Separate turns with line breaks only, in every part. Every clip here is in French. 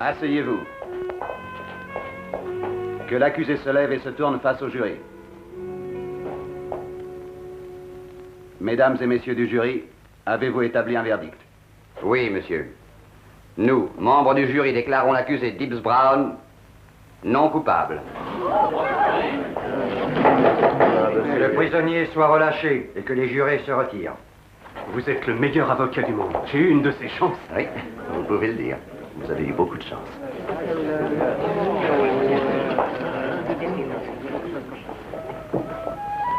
Asseyez-vous. Que l'accusé se lève et se tourne face au jury. Mesdames et messieurs du jury, avez-vous établi un verdict?
Oui, monsieur. Nous, membres du jury, déclarons l'accusé Gibbs Brown non coupable.
Que le prisonnier soit relâché et que les jurés se retirent.
Vous êtes le meilleur avocat du monde. J'ai eu une de ces chances.
Oui, vous pouvez le dire. Vous avez eu beaucoup de chance.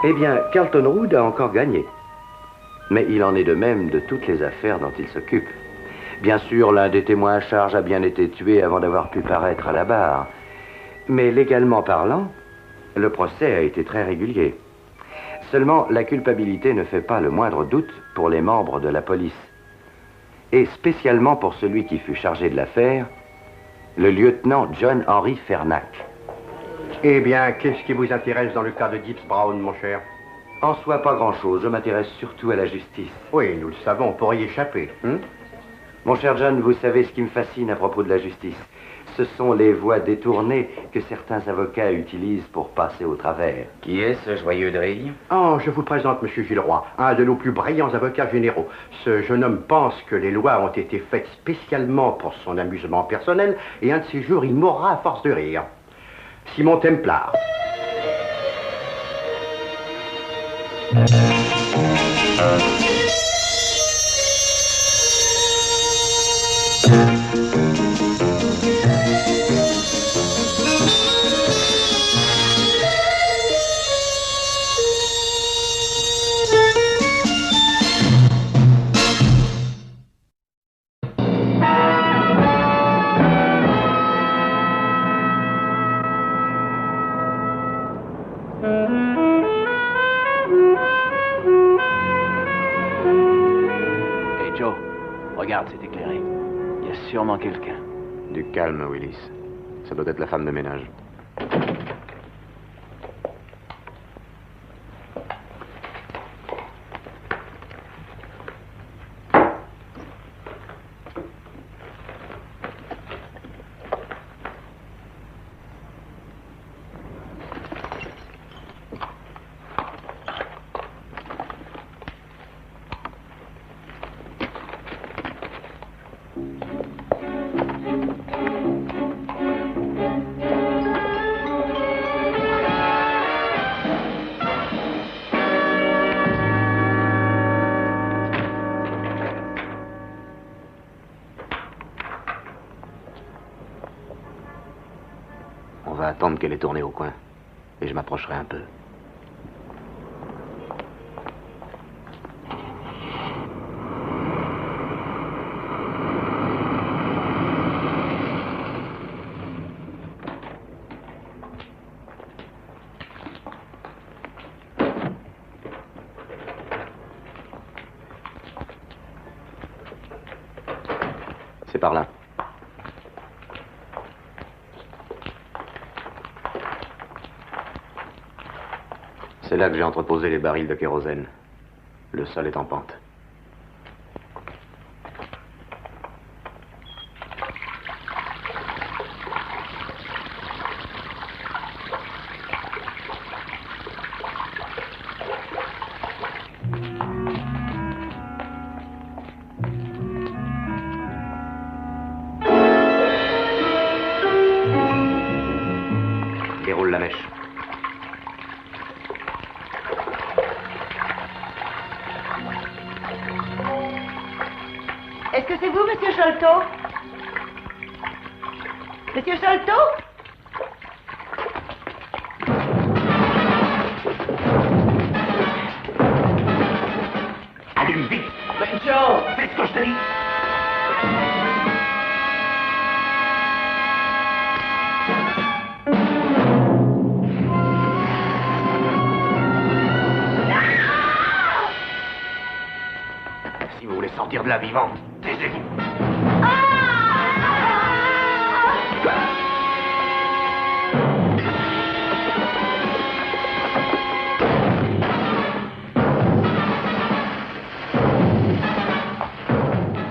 Eh bien, Carlton Rood a encore gagné. Mais il en est de même de toutes les affaires dont il s'occupe. Bien sûr, l'un des témoins à charge a bien été tué avant d'avoir pu paraître à la barre. Mais légalement parlant, le procès a été très régulier. Seulement, la culpabilité ne fait pas le moindre doute pour les membres de la police. Et spécialement pour celui qui fut chargé de l'affaire, le lieutenant John Henry Fernac.
Eh bien, qu'est-ce qui vous intéresse dans le cas de Gibbs Brown, mon cher?
En soi, pas grand-chose. Je m'intéresse surtout à la justice.
Oui, nous le savons, pour y échapper.
Mon cher John, vous savez ce qui me fascine à propos de la justice. Ce sont les voies détournées que certains avocats utilisent pour passer au travers.
Qui est ce joyeux drille?
Oh, je vous présente M. Gilleroy, un de nos plus brillants avocats généraux. Ce jeune homme pense que les lois ont été faites spécialement pour son amusement personnel, et un de ces jours, il mourra à force de rire. Simon Templar.
Regarde, c'est éclairé. Il y a sûrement quelqu'un.
Du calme, Willis. Ça doit être la femme de ménage. On va attendre qu'elle ait tourné au coin. Et je m'approcherai un peu. C'est par là. C'est là que j'ai entreposé les barils de kérosène. Le sol est en pente. Déroule la mèche.
Est-ce que c'est vous, Monsieur Sholto? Monsieur Sholto?
Allume vite. Joe, fais ce que je te dis. Si vous voulez sortir de là vivant, taisez-vous.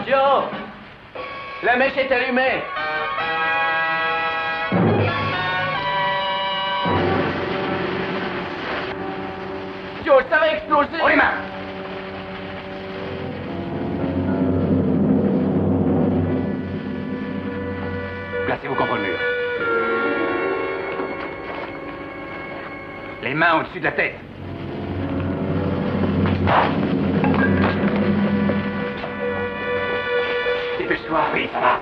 Joe, la mèche est allumée.
ça va exploser.
Oh, les mains! Placez-vous contre le mur. Les mains au-dessus de la tête. Dépêche-toi. Oui, ça va.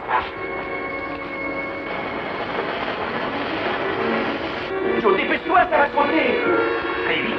Joe, dépêche-toi, ça va sauter.
Allez, vite.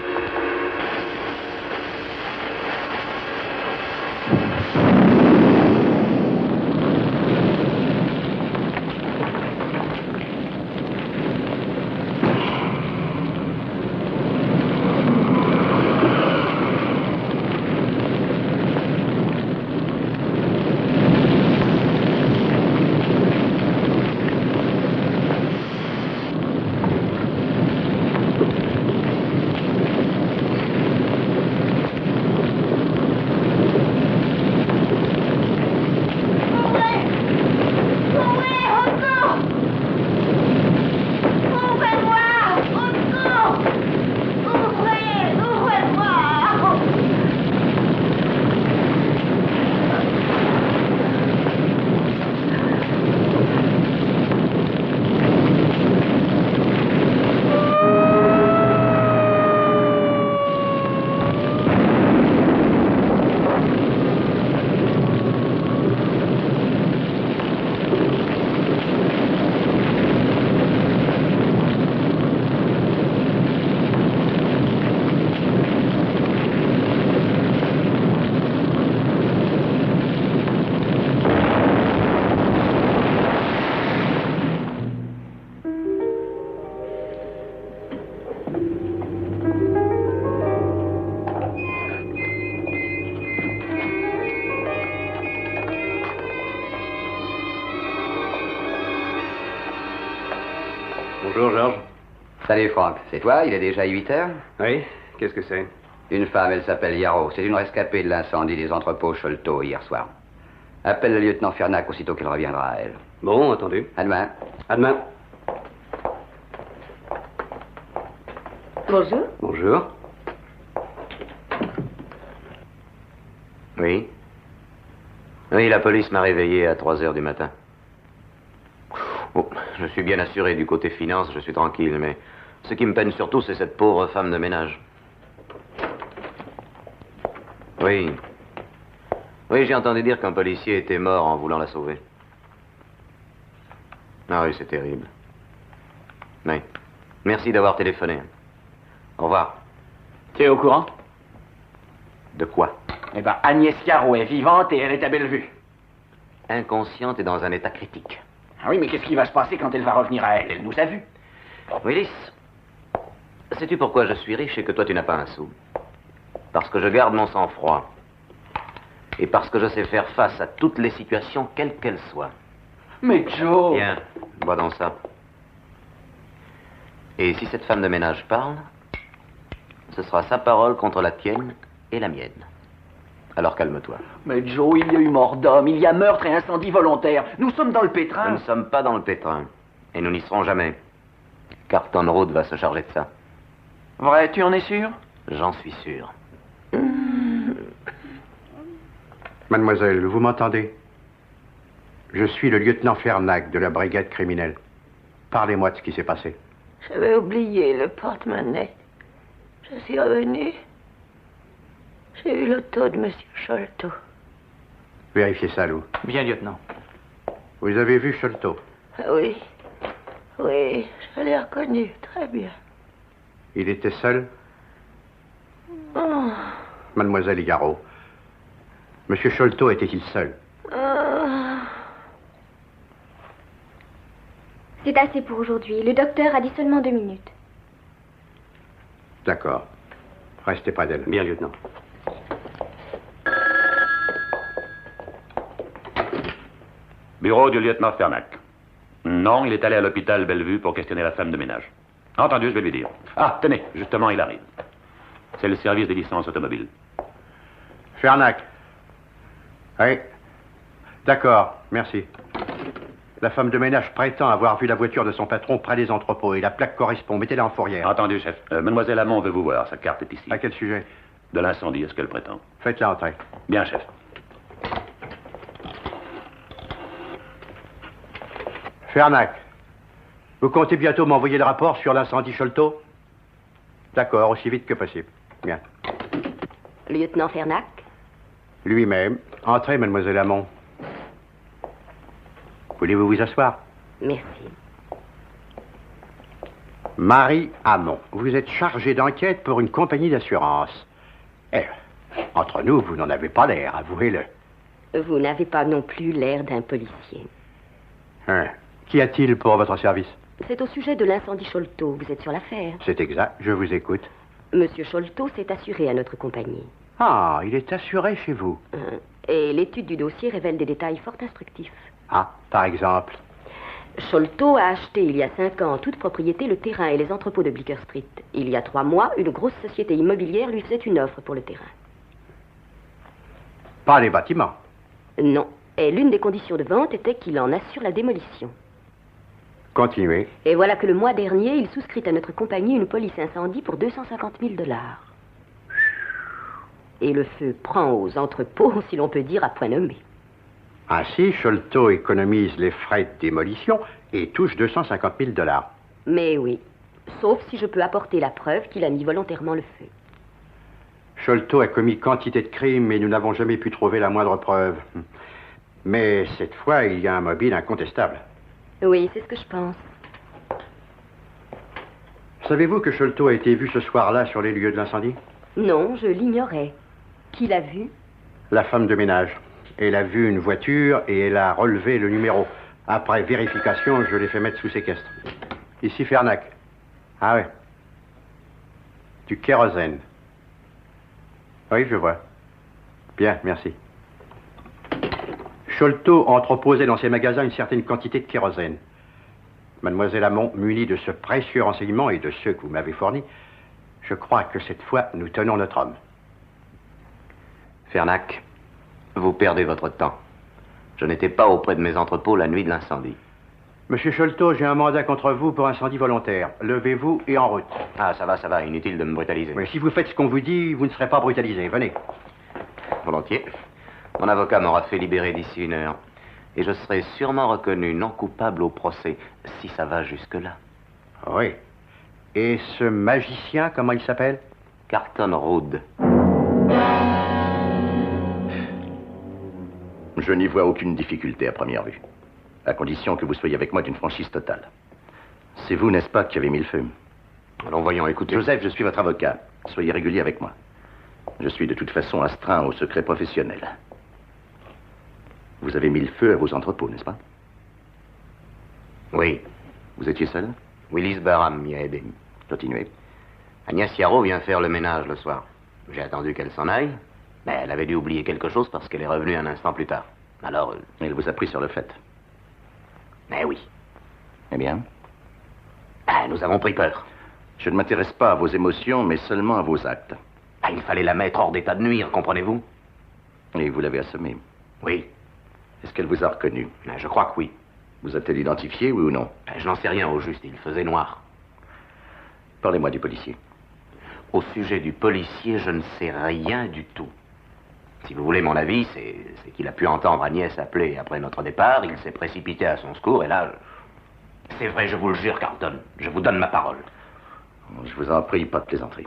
Bonjour, Georges.
Salut, Franck. C'est toi? Il est déjà 8 heures?
Oui, qu'est-ce que c'est?
Une femme, elle s'appelle Yarrow. C'est une rescapée de l'incendie des entrepôts Sholto hier soir. Appelle le lieutenant Fernac aussitôt qu'il reviendra à elle.
Bon, entendu.
À demain.
À demain.
Bonjour.
Bonjour. Oui. Oui, la police m'a réveillé à 3 heures du matin. Bon, je suis bien assuré du côté finance, je suis tranquille, mais ce qui me peine surtout, c'est cette pauvre femme de ménage. Oui. Oui, j'ai entendu dire qu'un policier était mort en voulant la sauver. Ah oui, c'est terrible. Oui. Merci d'avoir téléphoné. Au revoir.
Tu es au courant?
De quoi?
Eh ben, Agnès Yarrow est vivante et elle est à Bellevue.
Inconsciente et dans un état critique.
Ah oui, mais qu'est-ce qui va se passer quand elle va revenir à elle? Elle nous a vus.
Willis, sais-tu pourquoi je suis riche et que toi tu n'as pas un sou? Parce que je garde mon sang-froid. Et parce que je sais faire face à toutes les situations, quelles qu'elles soient.
Mais Joe...
Tiens, bois dans ça. Et si cette femme de ménage parle, ce sera sa parole contre la tienne et la mienne. Alors calme-toi.
Mais Joe, il y a eu mort d'homme, il y a meurtre et incendie volontaire. Nous sommes dans le
Nous
pétrin.
ne sommes pas dans le pétrin. Et nous n'y serons jamais. Carton Road va se charger de ça.
Vrai, tu en es sûr?
J'en suis sûr.
Mademoiselle, vous m'entendez? Je suis le lieutenant Fernac de la brigade criminelle. Parlez-moi de ce qui s'est passé.
J'avais oublié le porte-monnaie. Je suis revenu. J'ai eu l'auto de M. Sholto.
Vérifiez ça, Lou.
Bien, lieutenant.
Vous avez vu Sholto?
Ah oui. Oui, je l'ai reconnu très bien.
Il était seul?
Oh.
Mademoiselle Yarrow, Monsieur Sholto était-il seul?
C'est assez pour aujourd'hui. Le docteur a dit seulement 2 minutes.
D'accord. Restez près d'elle.
Bien, lieutenant.
Bureau du lieutenant Fernac. Non, il est allé à l'hôpital Bellevue pour questionner la femme de ménage. Entendu, je vais lui dire. Ah, tenez, justement, il arrive. C'est le service des licences automobiles.
Fernac. Oui. D'accord, merci. La femme de ménage prétend avoir vu la voiture de son patron près des entrepôts et la plaque correspond. Mettez-la en fourrière.
Entendu, chef. Mademoiselle Hamon veut vous voir. Sa carte est ici.
À quel sujet?
De l'incendie, est-ce qu'elle prétend?
Faites-la entrer.
Bien, chef.
Fernac, vous comptez bientôt m'envoyer le rapport sur l'incendie Sholto? D'accord, aussi vite que possible. Bien.
Lieutenant Fernac?
Lui-même. Entrez, mademoiselle Hamon. Voulez-vous vous asseoir?
Merci.
Marie Hamon, vous êtes chargée d'enquête pour une compagnie d'assurance. Eh, entre nous, vous n'en avez pas l'air, avouez-le.
Vous n'avez pas non plus l'air d'un policier.
Hein. Qu'y a-t-il pour votre service?
C'est au sujet de l'incendie Sholto. Vous êtes sur l'affaire.
C'est exact, je vous écoute.
Monsieur Sholto s'est assuré à notre compagnie.
Ah, il est assuré chez vous.
Et l'étude du dossier révèle des détails fort instructifs.
Ah, par exemple?
Sholto a acheté il y a 5 ans en toute propriété le terrain et les entrepôts de Bleecker Street. Il y a 3 mois, une grosse société immobilière lui faisait une offre pour le terrain.
Pas les bâtiments?
Non. Et l'une des conditions de vente était qu'il en assure la démolition.
Continuez.
Et voilà que le mois dernier, il souscrit à notre compagnie une police incendie pour 250 000 $. Et le feu prend aux entrepôts, si l'on peut dire, à point nommé.
Ainsi, Sholto économise les frais de démolition et touche 250 000 $.
Mais oui, sauf si je peux apporter la preuve qu'il a mis volontairement le feu.
Sholto a commis quantité de crimes, mais nous n'avons jamais pu trouver la moindre preuve. Mais cette fois, il y a un mobile incontestable.
Oui, c'est ce que je pense.
Savez-vous que Sholto a été vu ce soir-là sur les lieux de l'incendie?
Non, je l'ignorais. Qui l'a vu?
La femme de ménage. Elle a vu une voiture et elle a relevé le numéro. Après vérification, je l'ai fait mettre sous séquestre. Ici, Fernac. Ah ouais. Du kérosène. Oui, je vois. Bien, merci. Sholto entreposait dans ses magasins une certaine quantité de kérosène. Mademoiselle Hamon, munie de ce précieux renseignement et de ceux que vous m'avez fournis, je crois que cette fois, nous tenons notre homme.
Fernac, vous perdez votre temps. Je n'étais pas auprès de mes entrepôts la nuit de l'incendie.
Monsieur Sholto, j'ai un mandat contre vous pour incendie volontaire. Levez-vous et en route.
Ah, ça va, inutile de me brutaliser.
Mais si vous faites ce qu'on vous dit, vous ne serez pas brutalisé. Venez.
Volontiers. Mon avocat m'aura fait libérer d'ici 1 heure. Et je serai sûrement reconnu non coupable au procès, si ça va jusque-là.
Oui. Et ce magicien, comment il s'appelle?
Carlton Rood.
Je n'y vois aucune difficulté à première vue. À condition que vous soyez avec moi d'une franchise totale. C'est vous, n'est-ce pas, qui avez mis le feu?
Allons, voyons, écoutez.
Joseph, je suis votre avocat. Soyez régulier avec moi. Je suis de toute façon astreint au secret professionnel. Vous avez mis le feu à vos entrepôts, n'est-ce pas?
Oui.
Vous étiez seul?
Willis Barham m'y a aidé.
Continuez.
Agnès Yarrow vient faire le ménage le soir. J'ai attendu qu'elle s'en aille, mais elle avait dû oublier quelque chose parce qu'elle est revenue un instant plus tard. Alors...
Elle vous a pris sur le fait.
Mais oui.
Eh bien?
Ah, nous avons pris peur.
Je ne m'intéresse pas à vos émotions, mais seulement à vos actes.
Ah, il fallait la mettre hors d'état de nuire, comprenez-vous?
Et vous l'avez assommée.
Oui.
Est-ce qu'elle vous a reconnu?
Je crois que oui.
Vous a-t-elle identifié, oui ou non?
Je n'en sais rien au juste, il faisait noir.
Parlez-moi du policier.
Au sujet du policier, je ne sais rien du tout. Si vous voulez mon avis, c'est qu'il a pu entendre Agnès appeler après notre départ, il s'est précipité à son secours, et là... C'est vrai, je vous le jure, Carlton, je vous donne ma parole.
Je vous en prie, pas de plaisanterie.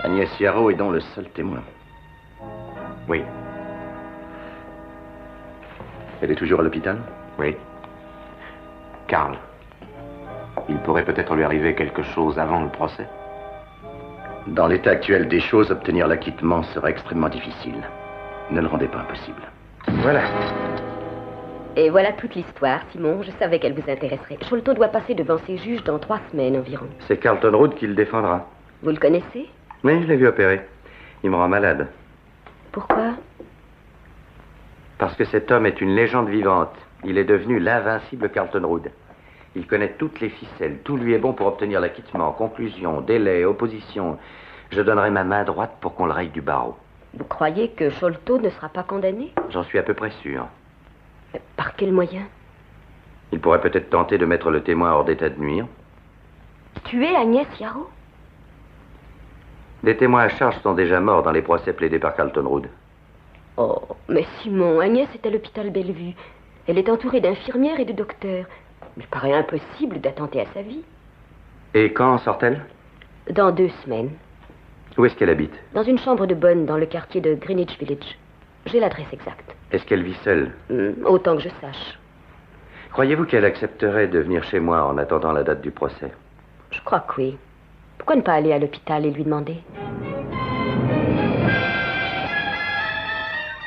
Agnès Yarrow est donc le seul témoin.
Oui.
Elle est toujours à l'hôpital?
Oui. Karl, il pourrait peut-être lui arriver quelque chose avant le procès.
Dans l'état actuel des choses, obtenir l'acquittement sera extrêmement difficile. Ne le rendez pas impossible.
Voilà.
Et voilà toute l'histoire, Simon. Je savais qu'elle vous intéresserait. Sholto doit passer devant ses juges dans 3 semaines environ.
C'est Carlton Rood qui le défendra.
Vous le connaissez?
Oui, je l'ai vu opérer. Il me rend malade.
Pourquoi?
Parce que cet homme est une légende vivante. Il est devenu l'invincible Carlton Rood. Il connaît toutes les ficelles. Tout lui est bon pour obtenir l'acquittement. Conclusion, délai, opposition. Je donnerai ma main droite pour qu'on le raye du barreau.
Vous croyez que Sholto ne sera pas condamné?
J'en suis à peu près sûr.
Par quel moyen?
Il pourrait peut-être tenter de mettre le témoin hors d'état de nuire.
Tuer Agnès Yarrow?
Les témoins à charge sont déjà morts dans les procès plaidés par Carlton Rood.
Oh, mais Simon, Agnès est à l'hôpital Bellevue. Elle est entourée d'infirmières et de docteurs. Il paraît impossible d'attenter à sa vie.
Et quand sort-elle?
Dans 2 semaines.
Où est-ce qu'elle habite?
Dans une chambre de bonne dans le quartier de Greenwich Village. J'ai l'adresse exacte.
Est-ce qu'elle vit seule?
Autant que je sache.
Croyez-vous qu'elle accepterait de venir chez moi en attendant la date du procès?
Je crois que oui. Pourquoi ne pas aller à l'hôpital et lui demander?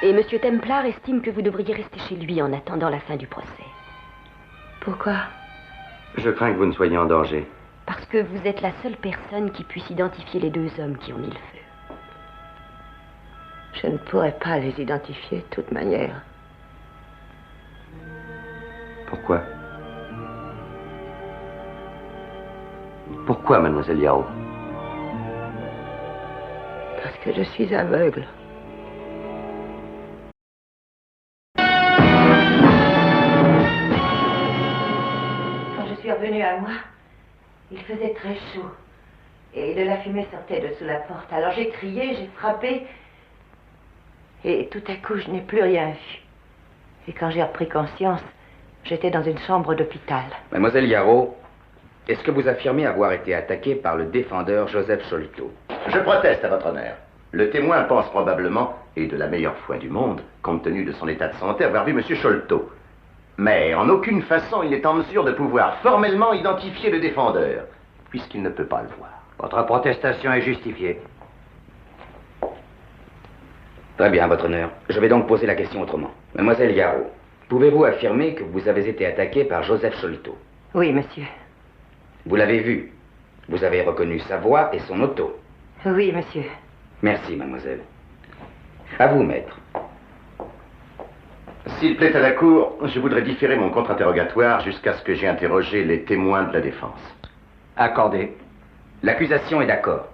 Et M. Templar estime que vous devriez rester chez lui en attendant la fin du procès. Pourquoi?
Je crains que vous ne soyez en danger.
Parce que vous êtes la seule personne qui puisse identifier les 2 hommes qui ont mis le feu.
Je ne pourrais pas les identifier de toute manière.
Pourquoi? Pourquoi, mademoiselle Yarrow?
Parce que je suis aveugle. Quand je suis revenue à moi, il faisait très chaud. Et de la fumée sortait de sous la porte. Alors j'ai crié, j'ai frappé. Et tout à coup, je n'ai plus rien vu. Et quand j'ai repris conscience, j'étais dans une chambre d'hôpital.
Mademoiselle Yarrow, est-ce que vous affirmez avoir été attaquée par le défendeur Joseph Sholto?
Je proteste à votre honneur. Le témoin pense probablement, et de la meilleure foi du monde, compte tenu de son état de santé, avoir vu M. Sholto. Mais en aucune façon il est en mesure de pouvoir formellement identifier le défendeur, puisqu'il ne peut pas le voir.
Votre protestation est justifiée. Très bien, votre honneur. Je vais donc poser la question autrement. Mademoiselle Yarrow, pouvez-vous affirmer que vous avez été attaquée par Joseph Sholto?
Oui, monsieur.
Vous l'avez vu. Vous avez reconnu sa voix et son auto.
Oui, monsieur.
Merci, mademoiselle. À vous, maître.
S'il plaît à la Cour, je voudrais différer mon contre-interrogatoire jusqu'à ce que j'aie interrogé les témoins de la défense.
Accordé. L'accusation est d'accord.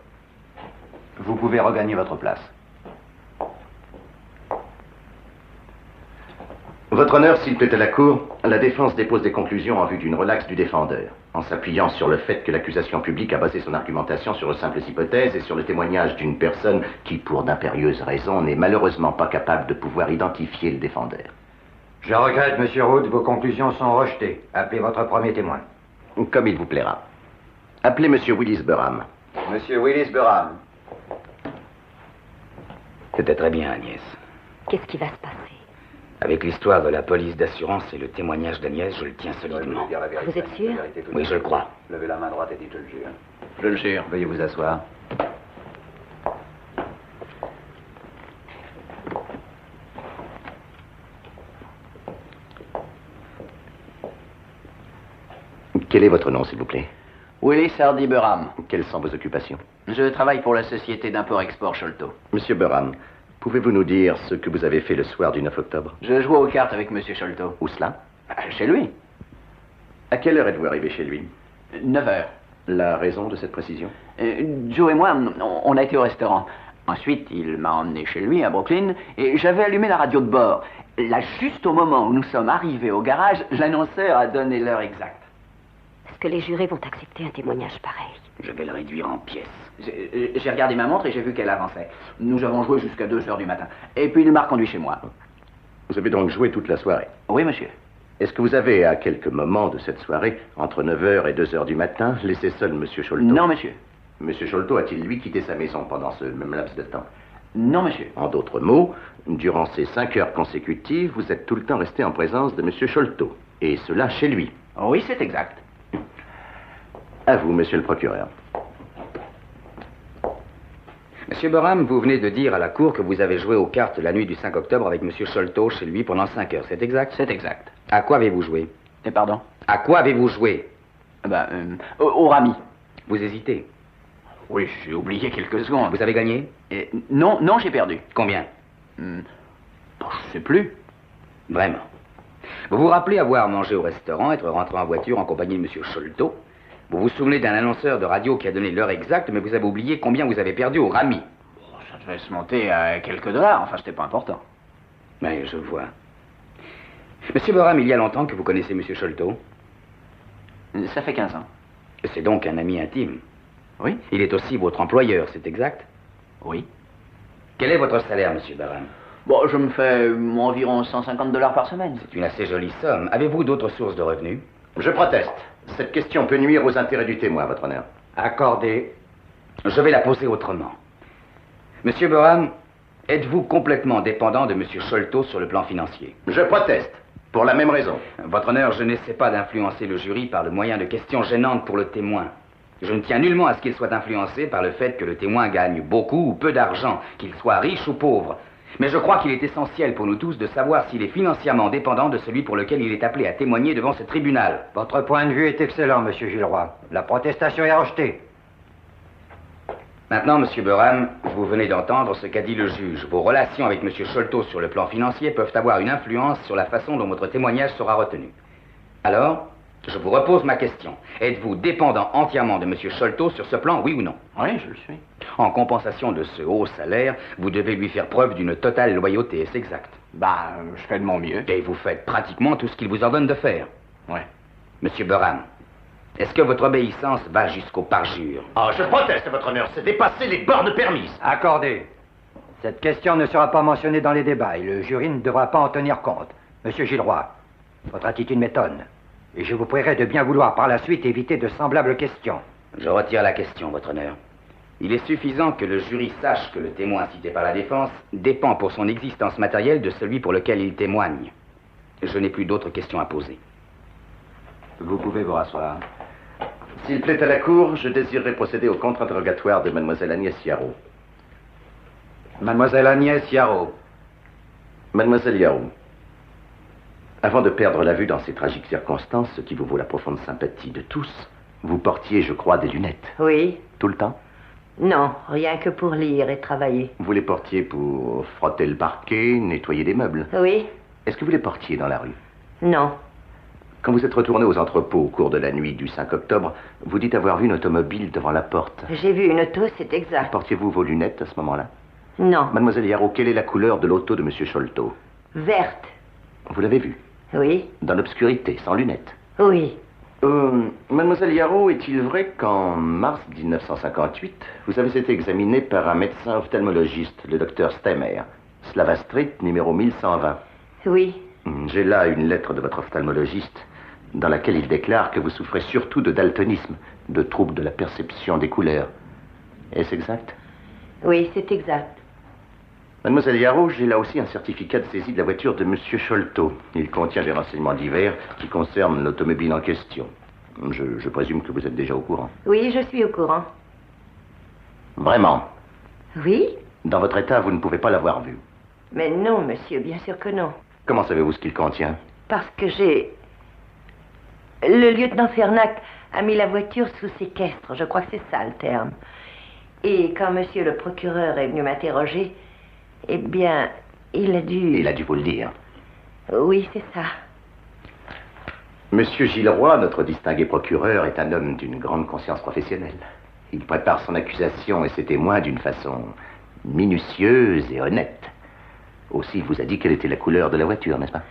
Vous pouvez regagner votre place.
Votre honneur, s'il plaît à la Cour, la défense dépose des conclusions en vue d'une relaxe du défendeur, en s'appuyant sur le fait que l'accusation publique a basé son argumentation sur de simples hypothèses et sur le témoignage d'une personne qui, pour d'impérieuses raisons, n'est malheureusement pas capable de pouvoir identifier le défendeur.
Je regrette, monsieur Rood, vos conclusions sont rejetées. Appelez votre premier témoin.
Comme il vous plaira. Appelez monsieur Willis Burham.
Monsieur Willis Burham.
C'était très bien, Agnès.
Qu'est-ce qui va se passer?
Avec l'histoire de la police d'assurance et le témoignage d'Agnès, je le tiens solidement.
Vous êtes sûr?
Oui, je le crois.
Levez la main droite et dites je le jure.
Je le jure.
Veuillez vous asseoir.
Quel est votre nom, s'il vous plaît?
Willis Hardy Burham.
Quelles sont vos occupations?
Je travaille pour la société d'import-export Sholto.
Monsieur Burham, pouvez-vous nous dire ce que vous avez fait le soir du 9 octobre?
Je jouais aux cartes avec Monsieur Sholto.
Où cela?
Chez lui.
À quelle heure êtes-vous arrivé chez lui?
9 heures.
La raison de cette précision?
Joe et moi, on a été au restaurant. Ensuite, il m'a emmené chez lui, à Brooklyn, et j'avais allumé la radio de bord. Là, juste au moment où nous sommes arrivés au garage, l'annonceur a donné l'heure exacte.
Est-ce que les jurés vont accepter un témoignage pareil?
Je vais le réduire en pièces.
J'ai regardé ma montre et j'ai vu qu'elle avançait. Nous avons joué jusqu'à 2 heures du matin. Et puis il m'a reconduit chez moi.
Vous avez donc joué toute la soirée?
Oui, monsieur.
Est-ce que vous avez, à quelques moments de cette soirée, entre 9h et 2h du matin, laissé seul Monsieur Sholto?
Non, monsieur.
Monsieur Sholto a-t-il, lui, quitté sa maison pendant ce même laps de temps?
Non, monsieur.
En d'autres mots, durant ces 5 heures consécutives, vous êtes tout le temps resté en présence de Monsieur Sholto. Et cela chez lui.
Oui, c'est exact.
À vous, monsieur le procureur.
Monsieur Burham, vous venez de dire à la cour que vous avez joué aux cartes la nuit du 5 octobre avec Monsieur Sholto chez lui pendant 5 heures. C'est exact?
C'est exact.
À quoi avez-vous joué?
Pardon?
À quoi avez-vous joué?
Au rami.
Vous hésitez?
Oui, j'ai oublié quelques secondes.
Vous avez gagné?
Non, j'ai perdu.
Combien?
Je sais plus.
Vraiment. Vous vous rappelez avoir mangé au restaurant, être rentré en voiture en compagnie de Monsieur Sholto? Vous vous souvenez d'un annonceur de radio qui a donné l'heure exacte, mais vous avez oublié combien vous avez perdu au rami.
Ça devait se monter à quelques dollars, enfin, c'était pas important.
Oui, je vois. Monsieur Boram, il y a longtemps que vous connaissez Monsieur Sholto?
Ça fait 15 ans.
C'est donc un ami intime.
Oui?
Il est aussi votre employeur, c'est exact?
Oui.
Quel est votre salaire, Monsieur Boram?
Bon, je me fais environ $150 par semaine.
C'est une assez jolie somme. Avez-vous d'autres sources de revenus?
Je proteste. Cette question peut nuire aux intérêts du témoin, votre honneur.
Accordé.
Je vais la poser autrement. Monsieur Boram, êtes-vous complètement dépendant de Monsieur Sholto sur le plan financier?
Je proteste. Pour la même raison.
Votre honneur, je n'essaie pas d'influencer le jury par le moyen de questions gênantes pour le témoin. Je ne tiens nullement à ce qu'il soit influencé par le fait que le témoin gagne beaucoup ou peu d'argent, qu'il soit riche ou pauvre. Mais je crois qu'il est essentiel pour nous tous de savoir s'il est financièrement dépendant de celui pour lequel il est appelé à témoigner devant ce tribunal.
Votre point de vue est excellent, monsieur Gilroy. La protestation est rejetée.
Maintenant, Monsieur Boram, vous venez d'entendre ce qu'a dit le juge. Vos relations avec Monsieur Sholto sur le plan financier peuvent avoir une influence sur la façon dont votre témoignage sera retenu. Alors, je vous repose ma question. Êtes-vous dépendant entièrement de Monsieur Sholto sur ce plan, oui ou non?
Oui, je le suis.
En compensation de ce haut salaire, vous devez lui faire preuve d'une totale loyauté, est-ce exact?
Bah, je fais de mon mieux.
Et vous faites pratiquement tout ce qu'il vous ordonne de faire.
Oui.
Monsieur Boram, est-ce que votre obéissance va jusqu'au parjure?
Ah, je proteste, votre honneur. C'est dépasser les bornes permises.
Accordé. Cette question ne sera pas mentionnée dans les débats et le jury ne devra pas en tenir compte. Monsieur Gilroy, votre attitude m'étonne. Et je vous prierai de bien vouloir par la suite éviter de semblables questions.
Je retire la question, votre honneur. Il est suffisant que le jury sache que le témoin cité par la défense dépend pour son existence matérielle de celui pour lequel il témoigne. Je n'ai plus d'autres questions à poser.
Vous pouvez vous rasseoir.
S'il plaît à la Cour, je désirerais procéder au contre-interrogatoire de Mademoiselle Agnès Yarrow.
Mademoiselle Agnès Yarrow.
Mademoiselle Yarrow, avant de perdre la vue dans ces tragiques circonstances, ce qui vous vaut la profonde sympathie de tous, vous portiez, je crois, des lunettes.
Oui.
Tout le temps?
Non, rien que pour lire et travailler.
Vous les portiez pour frotter le parquet, nettoyer des meubles?
Oui.
Est-ce que vous les portiez dans la rue?
Non.
Quand vous êtes retourné aux entrepôts au cours de la nuit du 5 octobre, vous dites avoir vu une automobile devant la porte.
J'ai vu une auto, c'est exact.
Portiez-vous vos lunettes à ce moment-là?
Non.
Mademoiselle Yarrow, quelle est la couleur de l'auto de Monsieur Sholto?
Verte.
Vous l'avez vue?
Oui.
Dans l'obscurité, sans lunettes?
Oui.
Mademoiselle Yarrow, est-il vrai qu'en mars 1958, vous avez été examinée par un médecin ophtalmologiste, le docteur Stemmer, Slava Street, numéro 1120?
Oui.
J'ai là une lettre de votre ophtalmologiste dans laquelle il déclare que vous souffrez surtout de daltonisme, de troubles de la perception des couleurs. Est-ce exact?
Oui, c'est exact.
Mademoiselle Yarrow, j'ai là aussi un certificat de saisie de la voiture de Monsieur Sholto. Il contient des renseignements divers qui concernent l'automobile en question. Je présume que vous êtes déjà au courant.
Oui, je suis au courant.
Vraiment?
Oui?
Dans votre état, vous ne pouvez pas l'avoir vu.
Mais non, monsieur, bien sûr que non.
Comment savez-vous ce qu'il contient?
Parce que le lieutenant Fernac a mis la voiture sous séquestre. Je crois que c'est ça le terme. Et quand monsieur le procureur est venu m'interroger, eh bien, il a dû...
Il a dû vous le dire.
Oui, c'est ça.
Monsieur Gilroy, notre distingué procureur, est un homme d'une grande conscience professionnelle. Il prépare son accusation et ses témoins d'une façon minutieuse et honnête. Aussi, il vous a dit quelle était la couleur de la voiture, n'est-ce pas?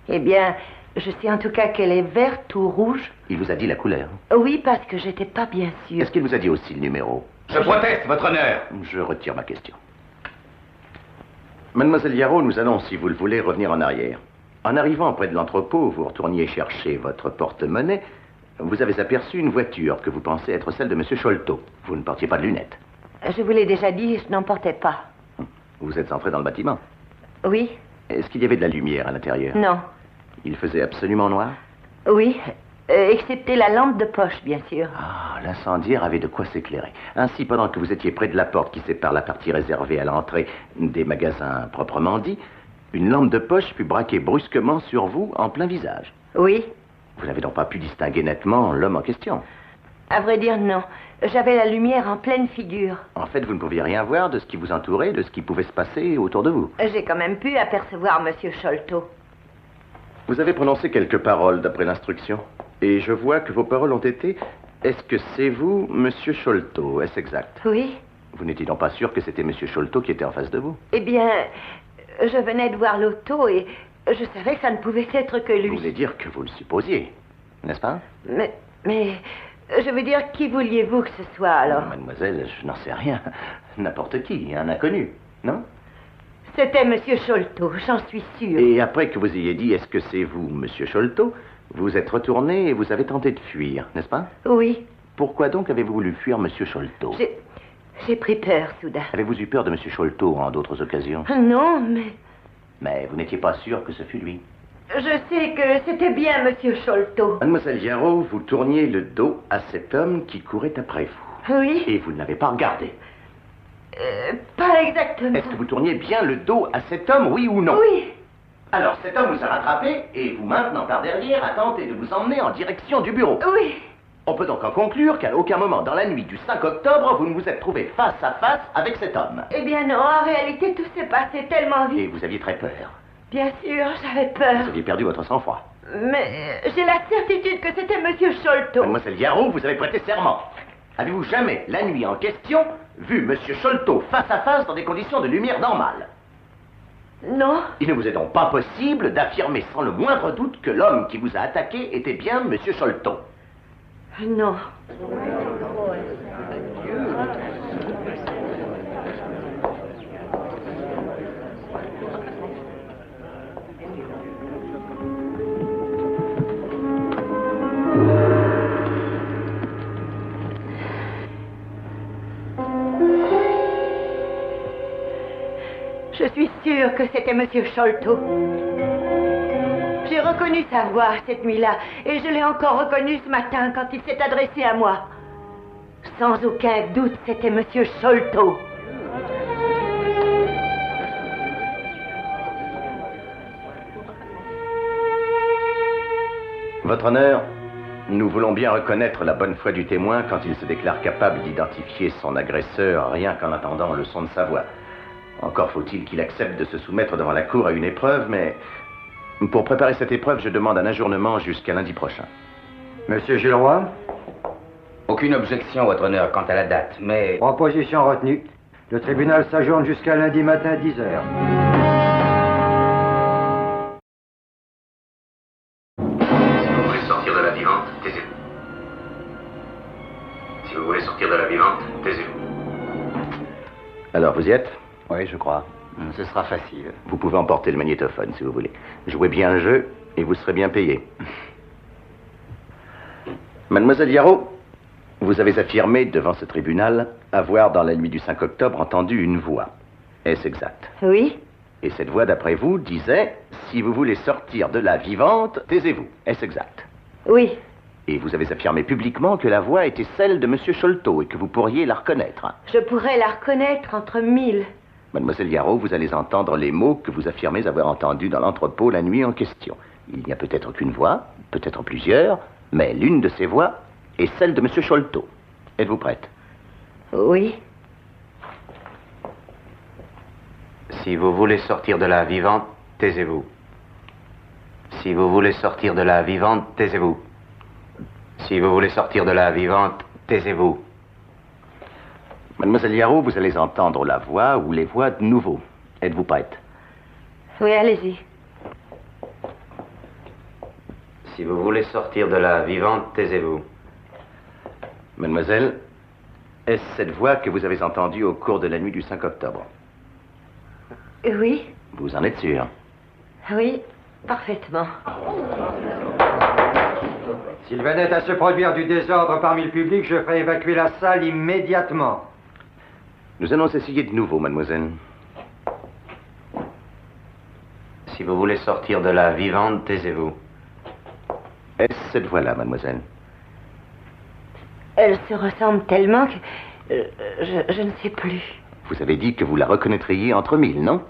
Eh bien, je sais en tout cas qu'elle est verte ou rouge.
Il vous a dit la couleur?
Oui, parce que j'étais pas bien sûre.
Est-ce qu'il vous a dit aussi le numéro?
Je proteste, votre honneur.
Je retire ma question. Mademoiselle Yarrow, nous allons, si vous le voulez, revenir en arrière. En arrivant près de l'entrepôt, vous retourniez chercher votre porte-monnaie. Vous avez aperçu une voiture que vous pensez être celle de Monsieur Sholto. Vous ne portiez pas de lunettes.
Je vous l'ai déjà dit, je n'en portais pas.
Vous êtes entré dans le bâtiment?
Oui.
Est-ce qu'il y avait de la lumière à l'intérieur?
Non.
Il faisait absolument noir?
Oui, excepté la lampe de poche, bien sûr.
Ah, l'incendiaire avait de quoi s'éclairer. Ainsi, pendant que vous étiez près de la porte qui sépare la partie réservée à l'entrée des magasins proprement dit, une lampe de poche fut braquée brusquement sur vous en plein visage.
Oui.
Vous n'avez donc pas pu distinguer nettement l'homme en question?
À vrai dire, non. J'avais la lumière en pleine figure.
En fait, vous ne pouviez rien voir de ce qui vous entourait, de ce qui pouvait se passer autour de vous.
J'ai quand même pu apercevoir Monsieur Sholto.
Vous avez prononcé quelques paroles d'après l'instruction. Et je vois que vos paroles ont été « Est-ce que c'est vous, Monsieur Sholto? Est-ce exact? »
Oui.
Vous n'étiez donc pas sûr que c'était Monsieur Sholto qui était en face de vous?
Eh bien, je venais de voir l'auto et Je savais que ça ne pouvait être que lui.
Vous voulez dire que vous le supposiez, n'est-ce pas?
Mais, je veux dire, qui vouliez-vous que ce soit, alors?
Mademoiselle, je n'en sais rien. N'importe qui, un inconnu, non?
C'était Monsieur Sholto, j'en suis sûre.
Et après que vous ayez dit « Est-ce que c'est vous, Monsieur Sholto ?» vous êtes retourné et vous avez tenté de fuir, n'est-ce pas?
Oui.
Pourquoi donc avez-vous voulu fuir Monsieur Sholto?
J'ai pris peur, soudain.
Avez-vous eu peur de Monsieur Sholto en d'autres occasions?
Non, mais...
Mais vous n'étiez pas sûr que ce fût lui?
Je sais que c'était bien Monsieur Sholto.
Mademoiselle Yarrow, vous tourniez le dos à cet homme qui courait après vous.
Oui.
Et vous ne l'avez pas regardé.
Pas exactement.
Est-ce que vous tourniez bien le dos à cet homme, oui ou non?
Oui.
Alors cet homme vous a rattrapé et vous maintenant par derrière a tenté de vous emmener en direction du bureau.
Oui.
On peut donc en conclure qu'à aucun moment dans la nuit du 5 octobre, vous ne vous êtes trouvé face à face avec cet homme.
Eh bien non, en réalité tout s'est passé tellement vite.
Et vous aviez très peur.
Bien sûr, j'avais peur.
Vous aviez perdu votre sang-froid.
Mais j'ai la certitude que c'était Monsieur Sholto.
Mademoiselle Yarrow, vous avez prêté serment. Avez-vous jamais, la nuit en question, vu Monsieur Sholto face à face dans des conditions de lumière normale?
Non.
Il ne vous est donc pas possible d'affirmer sans le moindre doute que l'homme qui vous a attaqué était bien Monsieur Sholto.
Non. Je suis sûre que c'était Monsieur Sholto. J'ai reconnu sa voix cette nuit-là, et je l'ai encore reconnu ce matin quand il s'est adressé à moi. Sans aucun doute, c'était Monsieur Sholto.
Votre honneur, nous voulons bien reconnaître la bonne foi du témoin quand il se déclare capable d'identifier son agresseur rien qu'en entendant le son de sa voix. Encore faut-il qu'il accepte de se soumettre devant la cour à une épreuve, mais pour préparer cette épreuve, je demande un ajournement jusqu'à lundi prochain.
Monsieur Jules Roy?
Aucune objection, votre honneur, quant à la date, mais...
Proposition retenue. Le tribunal s'ajourne jusqu'à lundi matin à 10 heures.
Si vous voulez sortir de la vivante, taisez-vous. Si vous voulez sortir de la vivante, taisez-vous. Alors, vous y êtes?
Oui, je crois. Ce sera facile.
Vous pouvez emporter le magnétophone, si vous voulez. Jouez bien le jeu, et vous serez bien payé. Mademoiselle Yarrow, vous avez affirmé devant ce tribunal avoir, dans la nuit du 5 octobre, entendu une voix. Est-ce exact?
Oui.
Et cette voix, d'après vous, disait « Si vous voulez sortir de la vivante, taisez-vous ». Est-ce exact?
Oui.
Et vous avez affirmé publiquement que la voix était celle de Monsieur Sholto et que vous pourriez la reconnaître.
Je pourrais la reconnaître entre mille.
Mademoiselle Yarrow, vous allez entendre les mots que vous affirmez avoir entendus dans l'entrepôt la nuit en question. Il n'y a peut-être qu'une voix, peut-être plusieurs, mais l'une de ces voix est celle de Monsieur Sholto. Êtes-vous prête?
Oui.
Si vous voulez sortir de la vivante, taisez-vous. Si vous voulez sortir de la vivante, taisez-vous. Si vous voulez sortir de la vivante, taisez-vous.
Mademoiselle Yarrow, vous allez entendre la voix ou les voix de nouveau. Êtes-vous prête?
Oui, allez-y.
Si vous voulez sortir de la vivante, taisez-vous.
Mademoiselle, est-ce cette voix que vous avez entendue au cours de la nuit du 5 octobre?
Oui.
Vous en êtes sûr?
Oui, parfaitement.
S'il venait à se produire du désordre parmi le public, je ferai évacuer la salle immédiatement.
Nous allons essayer de nouveau, mademoiselle.
Si vous voulez sortir de la vivante, taisez-vous.
Est-ce cette voix-là, mademoiselle?
Elle se ressemble tellement que... je ne sais plus.
Vous avez dit que vous la reconnaîtriez entre mille, non?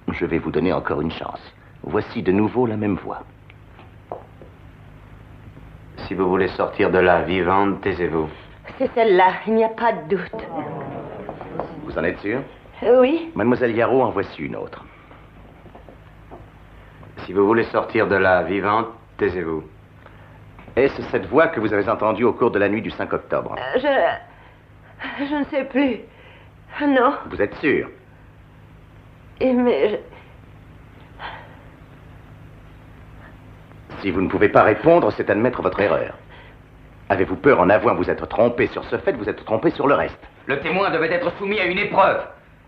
Je vais vous donner encore une chance. Voici de nouveau la même voix.
Si vous voulez sortir de la vivante, taisez-vous.
C'est celle-là, il n'y a pas de doute.
Vous en êtes sûr?
Oui.
Mademoiselle Yarrow, en voici une autre.
Si vous voulez sortir de la vivante, taisez-vous.
Est-ce cette voix que vous avez entendue au cours de la nuit du 5 octobre?
Je ne sais plus. Non.
Vous êtes sûr?
Mais
Si vous ne pouvez pas répondre, c'est admettre votre erreur. Avez-vous peur en avouant vous être trompé sur ce fait, vous êtes trompé sur le reste?
Le témoin devait être soumis à une épreuve,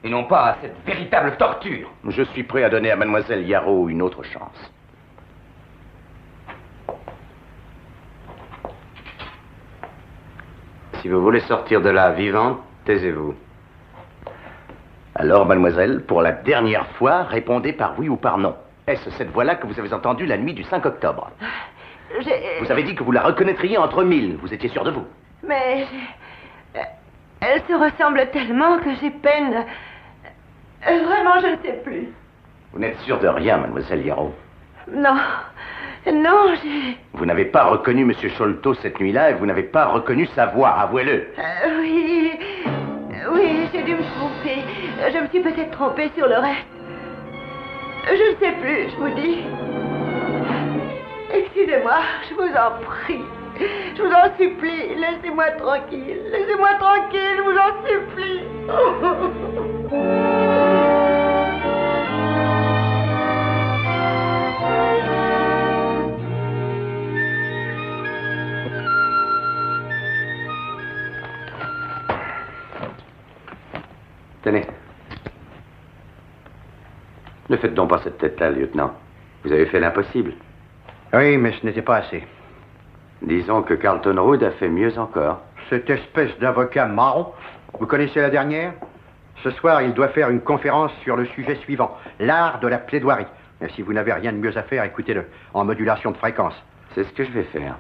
et non pas à cette véritable torture.
Je suis prêt à donner à mademoiselle Yarrow une autre chance.
Si vous voulez sortir de là vivante, taisez-vous.
Alors, mademoiselle, pour la dernière fois, répondez par oui ou par non. Est-ce cette voix-là que vous avez entendue la nuit du 5 octobre? Vous avez dit que vous la reconnaîtriez entre mille. Vous étiez sûr de vous.
Mais... elle se ressemble tellement que j'ai peine... Vraiment, je ne sais plus.
Vous n'êtes sûr de rien, mademoiselle Yarrow?
Non. Non, j'ai...
Vous n'avez pas reconnu M. Sholto cette nuit-là et vous n'avez pas reconnu sa voix, avouez-le.
Oui... Oui, j'ai dû me tromper. Je me suis peut-être trompée sur le reste. Je ne sais plus, je vous dis. Excusez-moi, je vous en prie. Je vous en supplie, laissez-moi tranquille. Laissez-moi tranquille, je vous en supplie.
Tenez. Ne faites donc pas cette tête-là, lieutenant. Vous avez fait l'impossible.
Oui, mais ce n'était pas assez.
Disons que Carlton Rood a fait mieux encore.
Cette espèce d'avocat marron, vous connaissez la dernière? Ce soir, il doit faire une conférence sur le sujet suivant, l'art de la plaidoirie. Et si vous n'avez rien de mieux à faire, écoutez-le, en modulation de fréquence.
C'est ce que je vais faire.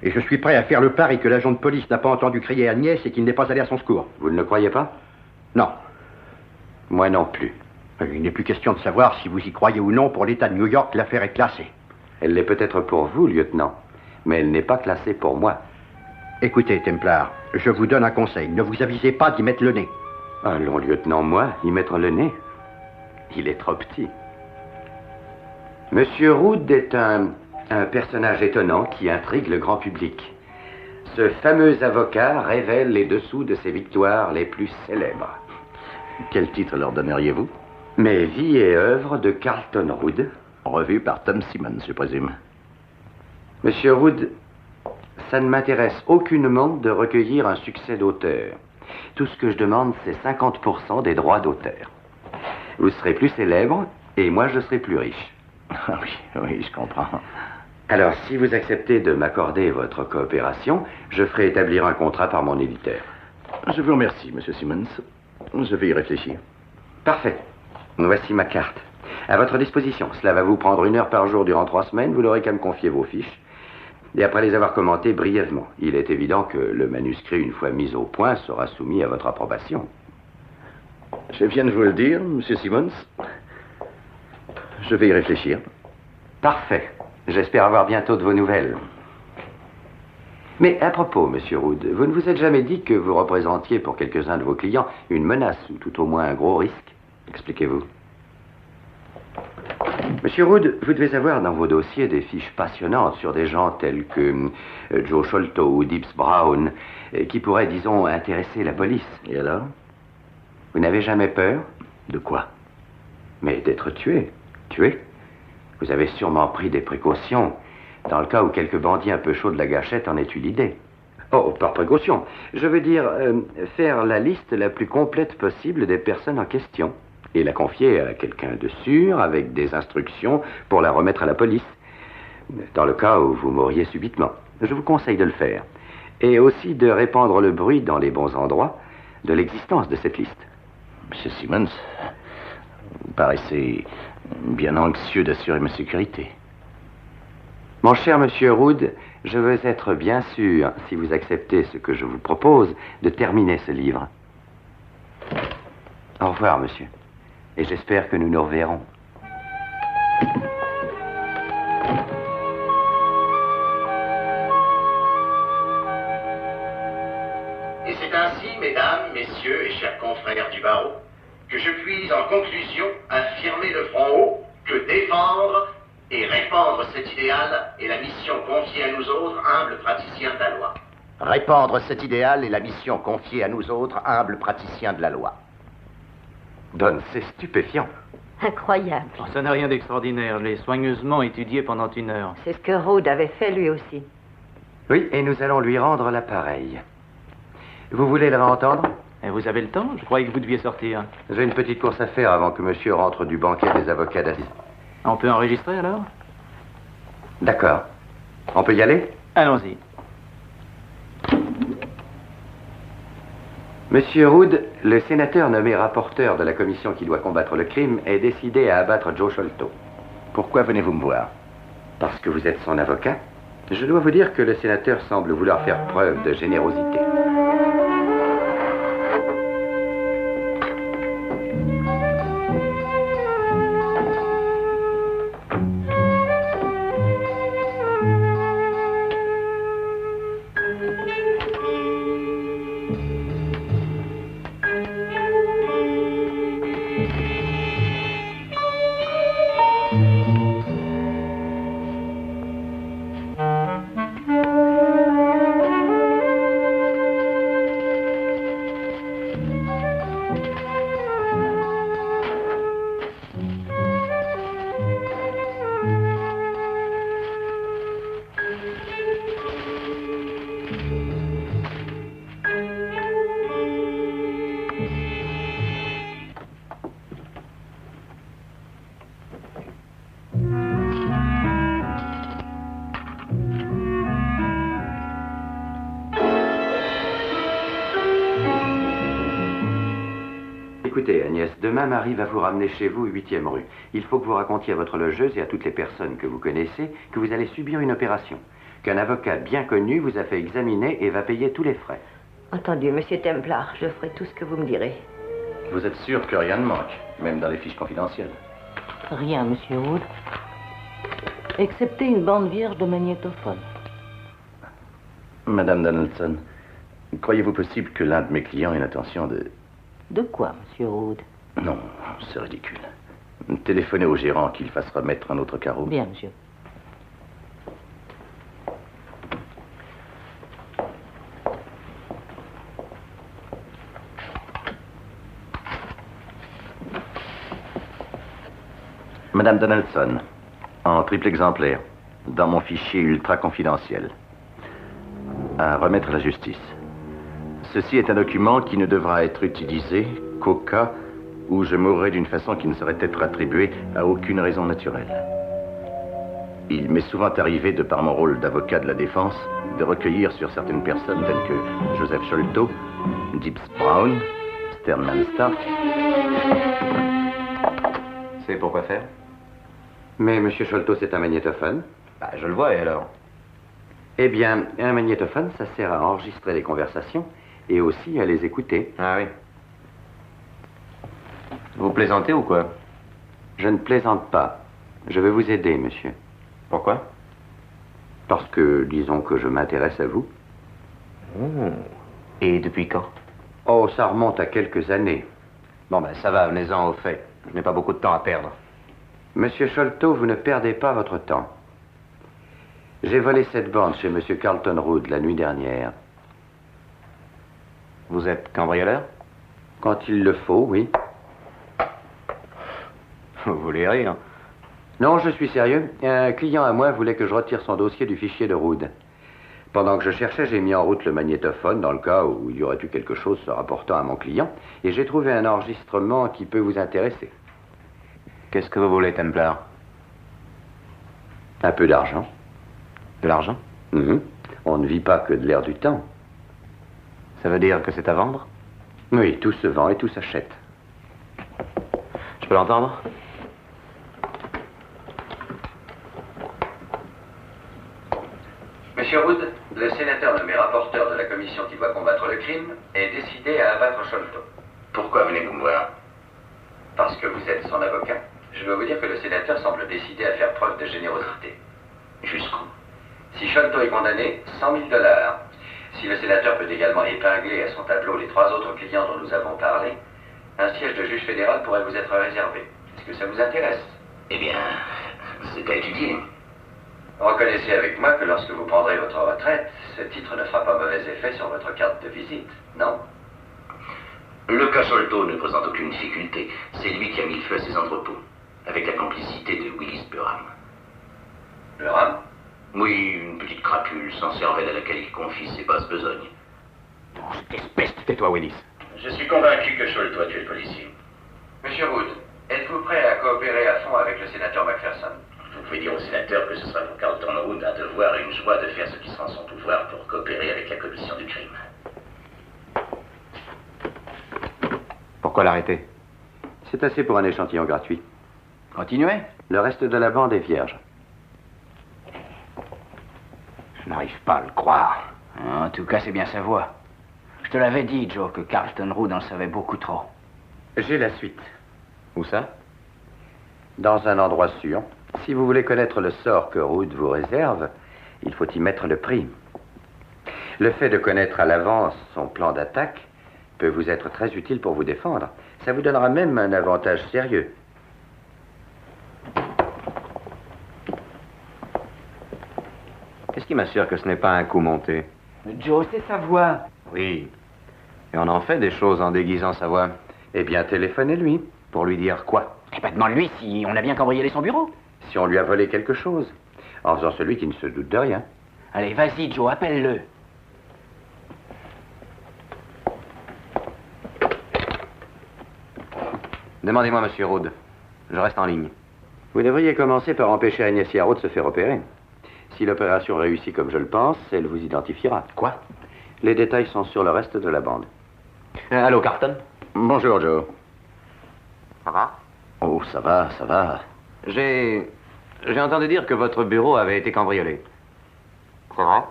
Et je suis prêt à faire le pari que l'agent de police n'a pas entendu crier Agnès et qu'il n'est pas allé à son secours.
Vous ne le croyez pas?
Non.
Moi non plus.
Il n'est plus question de savoir si vous y croyez ou non. Pour l'État de New York, l'affaire est classée.
Elle l'est peut-être pour vous, lieutenant, mais elle n'est pas classée pour moi.
Écoutez, Templar, je vous donne un conseil. Ne vous avisez pas d'y mettre le nez.
Allons, lieutenant, moi, y mettre le nez? Il est trop petit. Monsieur Rood est un personnage étonnant qui intrigue le grand public. Ce fameux avocat révèle les dessous de ses victoires les plus célèbres.
Quel titre leur donneriez-vous?
Mes vies et œuvres de Carlton Rood.
Revu par Tom Simmons, je présume.
Monsieur Rood, ça ne m'intéresse aucunement de recueillir un succès d'auteur. Tout ce que je demande, c'est 50% des droits d'auteur. Vous serez plus célèbre et moi, je serai plus riche.
Ah oui, oui, je comprends.
Alors, si vous acceptez de m'accorder votre coopération, je ferai établir un contrat par mon éditeur.
Je vous remercie, Monsieur Simmons. Je vais y réfléchir.
Parfait. Voici ma carte. À votre disposition. Cela va vous prendre 1 heure par jour durant 3 semaines. Vous n'aurez qu'à me confier vos fiches. Et après les avoir commentées brièvement, il est évident que le manuscrit, une fois mis au point, sera soumis à votre approbation.
Je viens de vous le dire, Monsieur Simmons. Je vais y réfléchir.
Parfait. J'espère avoir bientôt de vos nouvelles. Mais à propos, Monsieur Rood, vous ne vous êtes jamais dit que vous représentiez pour quelques-uns de vos clients une menace ou tout au moins un gros risque? Expliquez-vous. Monsieur Rood, vous devez avoir dans vos dossiers des fiches passionnantes sur des gens tels que Joe Sholto ou Dibbs Brown, qui pourraient, disons, intéresser la police.
Et alors?
Vous n'avez jamais peur?
De quoi?
Mais d'être tué. Tué? Vous avez sûrement pris des précautions, dans le cas où quelques bandits un peu chauds de la gâchette en aient eu l'idée. Oh, par précaution. Je veux dire, faire la liste la plus complète possible des personnes en question et la confier à quelqu'un de sûr, avec des instructions pour la remettre à la police, dans le cas où vous mourriez subitement. Je vous conseille de le faire. Et aussi de répandre le bruit dans les bons endroits de l'existence de cette liste.
Monsieur Simmons, vous paraissez bien anxieux d'assurer ma sécurité.
Mon cher Monsieur Rood, je veux être bien sûr, si vous acceptez ce que je vous propose, de terminer ce livre. Au revoir, monsieur. Et j'espère que nous nous reverrons.
Et c'est ainsi, mesdames, messieurs et chers confrères du barreau, que je puis, en conclusion, affirmer de front haut que défendre et répandre cet idéal est la mission confiée à nous autres, humbles praticiens de la loi.
Répandre cet idéal est la mission confiée à nous autres, humbles praticiens de la loi.
Don, c'est stupéfiant.
Incroyable.
Oh, ça n'a rien d'extraordinaire. Je l'ai soigneusement étudié pendant 1 heure.
C'est ce que Rude avait fait lui aussi.
Oui, et nous allons lui rendre l'appareil. Vous voulez le réentendre?
Et vous avez le temps? Je croyais que vous deviez sortir.
J'ai une petite course à faire avant que monsieur rentre du banquet des avocats d'assises.
On peut enregistrer alors?
D'accord. On peut y aller?
Allons-y.
Monsieur Rude, le sénateur nommé rapporteur de la commission qui doit combattre le crime est décidé à abattre Joe Sholto.
Pourquoi venez-vous me voir?
Parce que vous êtes son avocat. Je dois vous dire que le sénateur semble vouloir faire preuve de générosité. Écoutez, Agnès, demain, Marie va vous ramener chez vous, 8e rue. Il faut que vous racontiez à votre logeuse et à toutes les personnes que vous connaissez que vous allez subir une opération. Qu'un avocat bien connu vous a fait examiner et va payer tous les frais.
Entendu, monsieur Templar, je ferai tout ce que vous me direz.
Vous êtes sûr que rien ne manque, même dans les fiches confidentielles?
Rien, monsieur Rude. Excepté une bande vierge de magnétophone.
Madame Donaldson, croyez-vous possible que l'un de mes clients ait l'intention de...
De quoi, monsieur Rude?
Non, c'est ridicule. Téléphonez au gérant qu'il fasse remettre un autre carreau.
Bien, monsieur.
Madame Donaldson, en triple exemplaire, dans mon fichier ultra confidentiel. À remettre à la justice. Ceci est un document qui ne devra être utilisé qu'au cas où je mourrai d'une façon qui ne saurait être attribuée à aucune raison naturelle. Il m'est souvent arrivé, de par mon rôle d'avocat de la défense, de recueillir sur certaines personnes telles que Joseph Sholto, Gibbs Brown, Sternman Stark.
C'est pour quoi faire? Mais monsieur Sholto, c'est un magnétophone.
Bah, je le vois, et alors?
Eh bien, un magnétophone, ça sert à enregistrer les conversations et aussi à les écouter.
Ah oui. Vous plaisantez ou quoi?
Je ne plaisante pas. Je vais vous aider, monsieur.
Pourquoi?
Parce que, disons que je m'intéresse à vous.
Oh. Et depuis quand?
Oh, ça remonte à quelques années.
Bon, ben ça va, venez-en au fait. Je n'ai pas beaucoup de temps à perdre.
Monsieur Sholto, vous ne perdez pas votre temps. J'ai volé cette bande chez monsieur Carlton Rude la nuit dernière.
Vous êtes cambrioleur?
Quand il le faut, oui.
Vous voulez rire?
Non, je suis sérieux. Un client à moi voulait que je retire son dossier du fichier de Rude. Pendant que je cherchais, j'ai mis en route le magnétophone dans le cas où il y aurait eu quelque chose se rapportant à mon client. Et j'ai trouvé un enregistrement qui peut vous intéresser.
Qu'est-ce que vous voulez, Templar?
Un peu d'argent.
De l'argent?
On ne vit pas que de l'air du temps.
Ça veut dire que c'est à vendre?
Oui, tout se vend et tout s'achète.
Je peux l'entendre?
Monsieur Rude, le sénateur nommé rapporteur de la commission qui doit combattre le crime est décidé à abattre Sholto.
Pourquoi venez-vous me voir?
Parce que vous êtes son avocat. Je dois vous dire que le sénateur semble décidé à faire preuve de générosité.
Jusqu'où?
Si Sholto est condamné, $100 000. Si le sénateur peut également épingler à son tableau les 3 autres clients dont nous avons parlé, un siège de juge fédéral pourrait vous être réservé. Est-ce que ça vous intéresse?
Eh bien, c'est à étudier.
Reconnaissez avec moi que lorsque vous prendrez votre retraite, ce titre ne fera pas mauvais effet sur votre carte de visite, non?
Le cas Sholto ne présente aucune difficulté. C'est lui qui a mis le feu à ses entrepôts, avec la complicité de Willis Burham.
Burham?
Oui, une petite crapule sans cervelle à laquelle il confie ses basses besognes.
Oh, cette espèce, tais-toi, Willis.
Je suis convaincu que Sholto a tué le policier.
Monsieur Wood, êtes-vous prêt à coopérer à fond avec le sénateur McPherson?
Vous pouvez dire au sénateur que ce sera pour Carlton Rood un devoir et une joie de faire ce qui sera en son pouvoir pour coopérer avec la commission du crime.
Pourquoi l'arrêter?
C'est assez pour un échantillon gratuit.
Continuez.
Le reste de la bande est vierge.
Je n'arrive pas à le croire.
En tout cas, c'est bien sa voix. Je te l'avais dit, Joe, que Carlton Rood en savait beaucoup trop.
J'ai la suite.
Où ça?
Dans un endroit sûr. Si vous voulez connaître le sort que Rood vous réserve, il faut y mettre le prix. Le fait de connaître à l'avance son plan d'attaque peut vous être très utile pour vous défendre. Ça vous donnera même un avantage sérieux.
Qu'est-ce qui m'assure que ce n'est pas un coup monté?
Joe, c'est sa voix.
Oui. Et on en fait des choses en déguisant sa voix.
Eh bien, téléphonez-lui. Pour lui dire quoi?
Eh ben, demande-lui si on a bien cambriolé son bureau.
Si on lui a volé quelque chose. En faisant celui qui ne se doute de rien.
Allez, vas-y, Joe, appelle-le.
Demandez-moi, monsieur Rood. Je reste en ligne.
Vous devriez commencer par empêcher Agnès Yarrow de se faire opérer. Si l'opération réussit comme je le pense, elle vous identifiera.
Quoi?
Les détails sont sur le reste de la bande.
Allô, Carlton?
Bonjour, Joe.
Ça va?
Oh, ça va, ça va.
J'ai entendu dire que votre bureau avait été cambriolé. C'est vrai?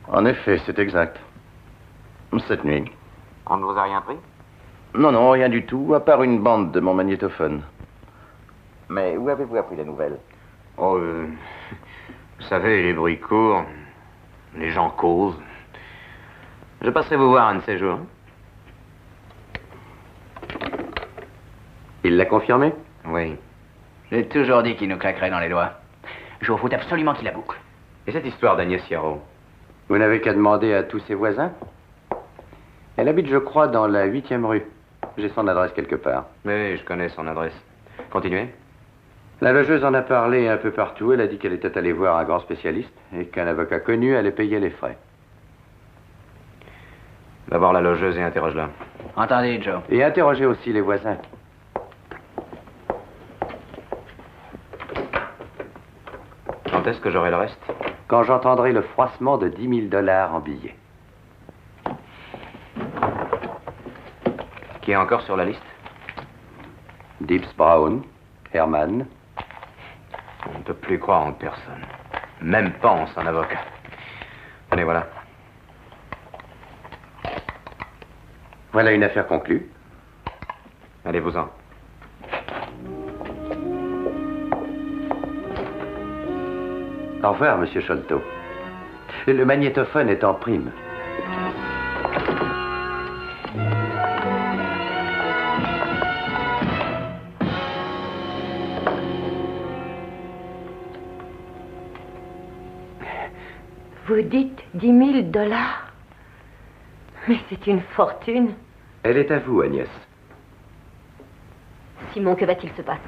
En effet, c'est exact. Cette nuit.
On ne vous a rien pris?
Non, non, rien du tout, à part une bande de mon magnétophone. Mais où avez-vous appris la nouvelle?
Oh, vous savez, les bruits courent, les gens causent. Je passerai vous voir un de ces jours.
Il l'a confirmé?
Oui.
J'ai toujours dit qu'il nous claquerait dans les doigts. Joe, faut absolument qu'il la boucle.
Et cette histoire d'Agnès Yarrow?
Vous n'avez qu'à demander à tous ses voisins. Elle habite, je crois, dans la 8e rue. J'ai son adresse quelque part.
Oui, je connais son adresse. Continuez.
La logeuse en a parlé un peu partout. Elle a dit qu'elle était allée voir un grand spécialiste et qu'un avocat connu allait payer les frais.
Va voir la logeuse et interroge-la.
Entendez, Joe.
Et interrogez aussi les voisins.
Quand est-ce que j'aurai le reste?
Quand j'entendrai le froissement de 10 000 $ en billets.
Qui est encore sur la liste?
Dibbs Brown, Herman.
On ne peut plus croire en personne. Même pas en son avocat. Allez, voilà.
Voilà une affaire conclue.
Allez-vous-en.
Au revoir, monsieur Sholto. Le magnétophone est en prime.
Vous dites 10 000 $? Mais c'est une fortune.
Elle est à vous, Agnès.
Simon, que va-t-il se passer?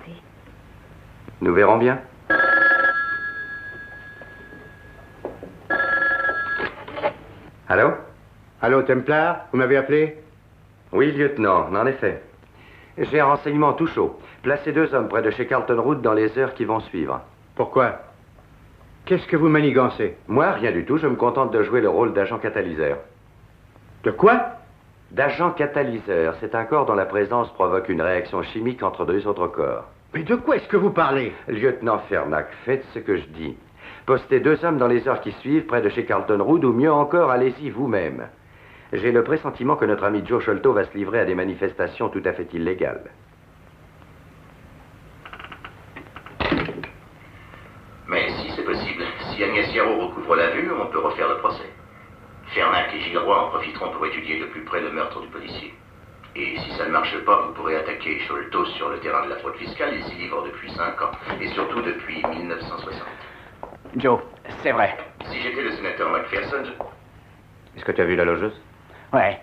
Nous verrons bien. Allô?
Allô, Templar? Vous m'avez appelé?
Oui, lieutenant, en effet. J'ai un renseignement tout chaud. Placez 2 hommes près de chez Carlton Rood dans les heures qui vont suivre.
Pourquoi? Qu'est-ce que vous manigancez?
Moi, rien du tout. Je me contente de jouer le rôle d'agent catalyseur.
De quoi?
D'agent catalyseur. C'est un corps dont la présence provoque une réaction chimique entre 2 autres corps.
Mais de quoi est-ce que vous parlez?
Lieutenant Fernac, faites ce que je dis. Postez 2 hommes dans les heures qui suivent près de chez Carlton Rood, ou mieux encore, allez-y vous-même. J'ai le pressentiment que notre ami Joe Sholto va se livrer à des manifestations tout à fait illégales.
Mais si c'est possible, si Agnès Yarrow recouvre la vue, on peut refaire le procès. Fernac et Gilroy en profiteront pour étudier de plus près le meurtre du policier. Et si ça ne marche pas, vous pourrez attaquer Sholto sur le terrain de la fraude fiscale. Il s'y livre depuis 5 ans, et surtout depuis 1960.
Joe, c'est vrai.
Si j'étais le sénateur McPherson,
Est-ce que tu as vu la logeuse?
Ouais.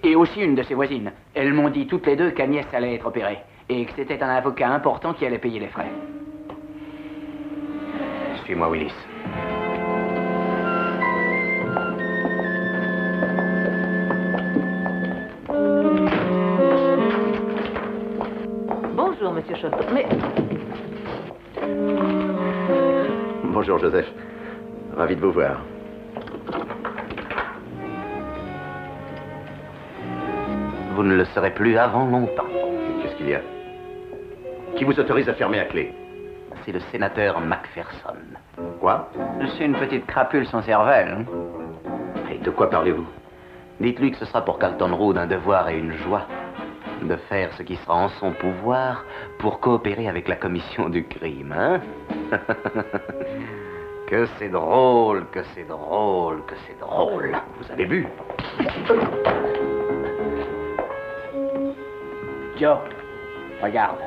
Et aussi une de ses voisines. Elles m'ont dit toutes les deux qu'Agnès allait être opérée. Et que c'était un avocat important qui allait payer les frais.
Suis-moi, Willis.
Bonjour, monsieur Sholto. Mais
Bonjour, Joseph. Ravi de vous voir.
Vous ne le serez plus avant longtemps.
Qu'est-ce qu'il y a? Qui vous autorise à fermer à clé?
C'est le sénateur Macpherson.
Quoi?
C'est une petite crapule sans cervelle. Hein?
Et de quoi parlez-vous? Dites-lui que ce sera pour Carlton Road un devoir et une joie de faire ce qui sera en son pouvoir pour coopérer avec la commission du crime, hein? Que c'est drôle, que c'est drôle, que c'est drôle.
Vous avez bu?
Joe, regarde.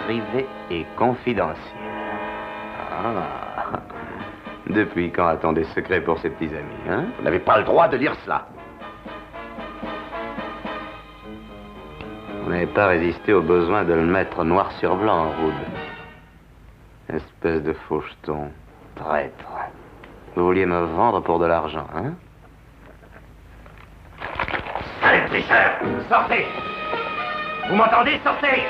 Privé et confidentiel.
Ah. Depuis quand a-t-on des secrets pour ses petits amis, hein? Vous n'avez pas le droit de lire cela. Vous n'avez pas résisté au besoin de le mettre noir sur blanc, Rood. Espèce de faucheton. Traître. Vous vouliez me vendre pour de l'argent, hein?
Allez, tricheur, sortez! Vous m'entendez? Sortez!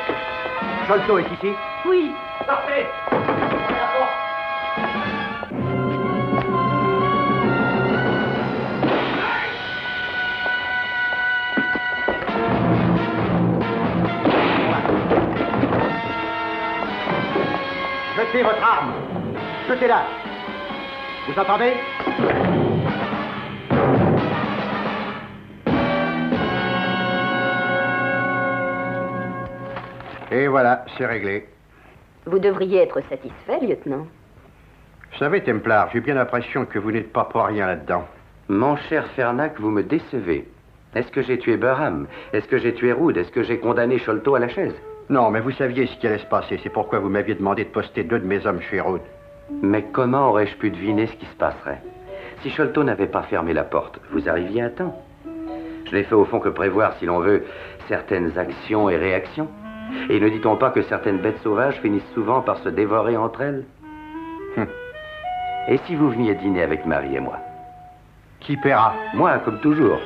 Sholto est ici?
oui,
Sortez! Jetez votre arme! Jetez-la! Vous entendez? Et voilà, c'est réglé.
Vous devriez être satisfait, lieutenant.
Vous savez, Templar, j'ai bien l'impression que vous n'êtes pas pour rien là-dedans.
Mon cher Fernac, vous me décevez. Est-ce que j'ai tué Burham? Est-ce que j'ai tué Rood? Est-ce que j'ai condamné Sholto à la chaise?
Non, mais vous saviez ce qui allait se passer. C'est pourquoi vous m'aviez demandé de poster 2 de mes hommes chez Rood.
Mais comment aurais-je pu deviner ce qui se passerait? Si Sholto n'avait pas fermé la porte, vous arriviez à temps. Je n'ai fait au fond que prévoir, si l'on veut, certaines actions et réactions. Et ne dit-on pas que certaines bêtes sauvages finissent souvent par se dévorer entre elles? Et si vous veniez dîner avec Marie et moi?
Qui paiera?
Moi, comme toujours.